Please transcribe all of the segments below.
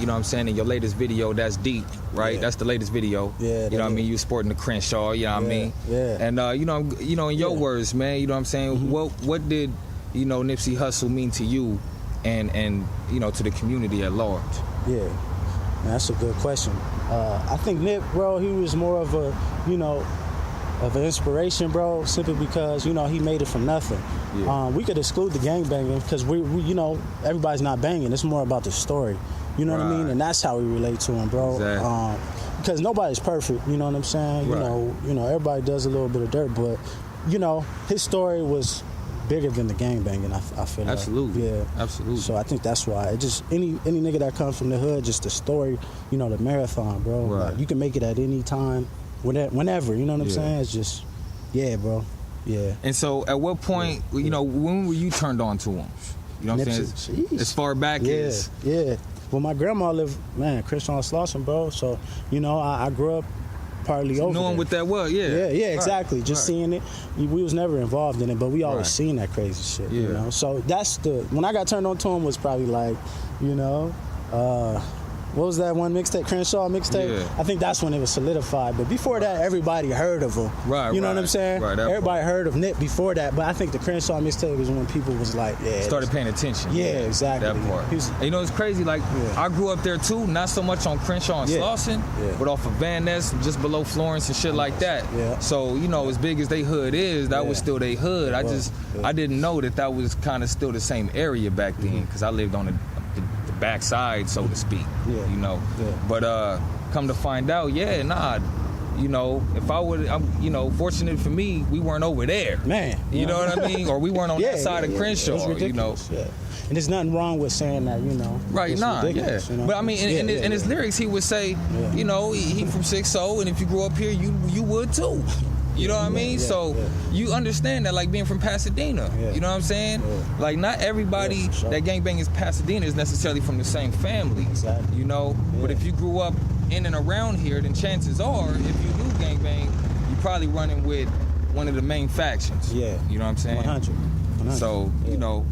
you know what I'm saying, in your latest video, that's deep, right? That's the latest video. Yeah. You know what I mean? You sporting the Crenshaw, you know what I mean? Yeah. And you know, in your words, man, you know what I'm saying? What did, you know, Nipsey Hussle mean to you and you know, to the community at large? Yeah. Man, that's a good question. I think Nip, bro, he was more of a, you know, of an inspiration, bro, simply because, you know, he made it from nothing. Yeah. We could exclude the gangbanging because we, you know, everybody's not banging. It's more about the story. You know what I mean? And that's how we relate to him, bro. Exactly. Because nobody's perfect, you know what I'm saying? You know, everybody does a little bit of dirt, but, you know, his story was bigger than the gangbanging, I feel Absolutely. like. Yeah. Absolutely. So I think that's why. It just, any nigga that comes from the hood, just the story, you know, the marathon, bro. Right. Like, you can make it at any time. Whenever, you know what I'm saying? It's just, yeah, bro. Yeah. And so at what point, you know, when were you turned on to him? You know what I'm saying? As far back as... Yeah. Well, my grandma lived, man, Christian Slauson, bro. So, you know, I grew up partly over knowing there. what that was, Yeah, exactly. Just seeing it. We was never involved in it, but we always seen that crazy shit, you know? So that's when I got turned on to him was probably like, you know, what was that one mixtape, Crenshaw mixtape? Yeah. I think that's when it was solidified. But before that, everybody heard of him. You know what I'm saying? Everybody heard of Nip before that. But I think the Crenshaw mixtape was when people was like, started paying attention. Yeah, exactly. That part. And you know, it's crazy. Like, I grew up there too, not so much on Crenshaw and Slauson, but off of Van Ness, just below Florence and shit like that. Yeah. So, you know, as big as they hood is, that was still they hood. I didn't know that was kind of still the same area back then, because I lived on the backside, so to speak, you know. But come to find out, you know, if I would, you know, fortunate for me, we weren't over there, man. You know what I mean? Or we weren't on that side of Crenshaw, you know. And there's nothing wrong with saying that, you know. Right, you know? But I mean, in his lyrics, he would say, you know, he from 6-0, and if you grew up here, you would too. You know what I mean? So you understand that, like being from Pasadena. You know what I'm saying? Like, not everybody that gangbang is Pasadena is necessarily from the same family. You know? But if you grew up in and around here, then chances are, if you do gangbang, you're probably running with one of the main factions. You know what I'm saying? 100. So, you know,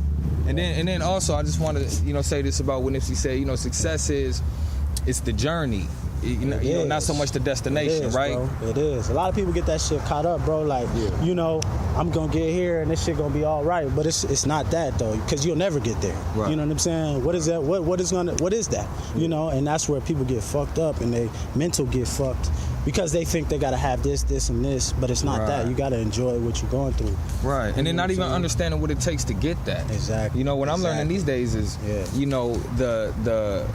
and then also I just want to, you know, say this about what Nipsey said, you know, success it's the journey. You know, not so much the destination, right? Bro. It is. A lot of people get that shit caught up, bro. Like, you know, I'm gonna get here and this shit gonna be all right, but it's not that though, because you'll never get there. Right. You know what I'm saying? What is that? What is that? You know, and that's where people get fucked up and they mental get fucked because they think they gotta have this, and this, but it's not that. You gotta enjoy what you're going through. Right. And then not even understanding what it takes to get that. Exactly. You know, what I'm learning these days is, you know, the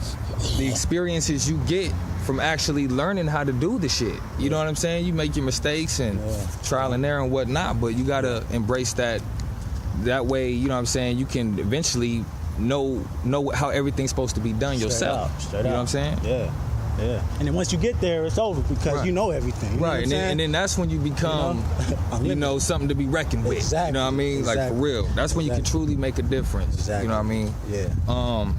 experiences you get from actually learning how to do the shit. You know what I'm saying? You make your mistakes and trial and error and whatnot, but you gotta embrace that way, you know what I'm saying, you can eventually know how everything's supposed to be done yourself. Straight you know up. what I'm saying? Yeah. And then once you get there, it's over because you know everything. You know what I'm saying? And then that's when you become, you know, something to be reckoned with. Exactly. You know what I mean? Like, for real. That's when you can truly make a difference. Exactly. You know what I mean? Yeah.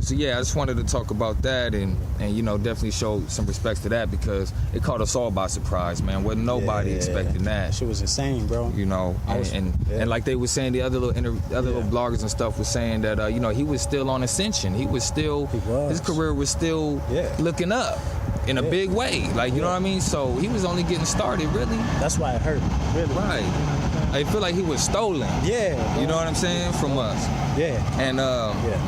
So I just wanted to talk about that and you know, definitely show some respect to that because it caught us all by surprise, man. Wasn't nobody expecting that. Shit was insane, bro. You know, and like they were saying, the other little bloggers and stuff was saying that you know, he was still on ascension. His career was still looking up in a big way. Like, you know what I mean? So he was only getting started, really. That's why it hurt, really. Right. I feel like he was stolen. Yeah. You know what I'm saying? From us. Yeah. And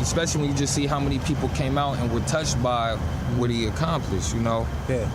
especially when you just see how many people came out and were touched by what he accomplished, you know? Yeah.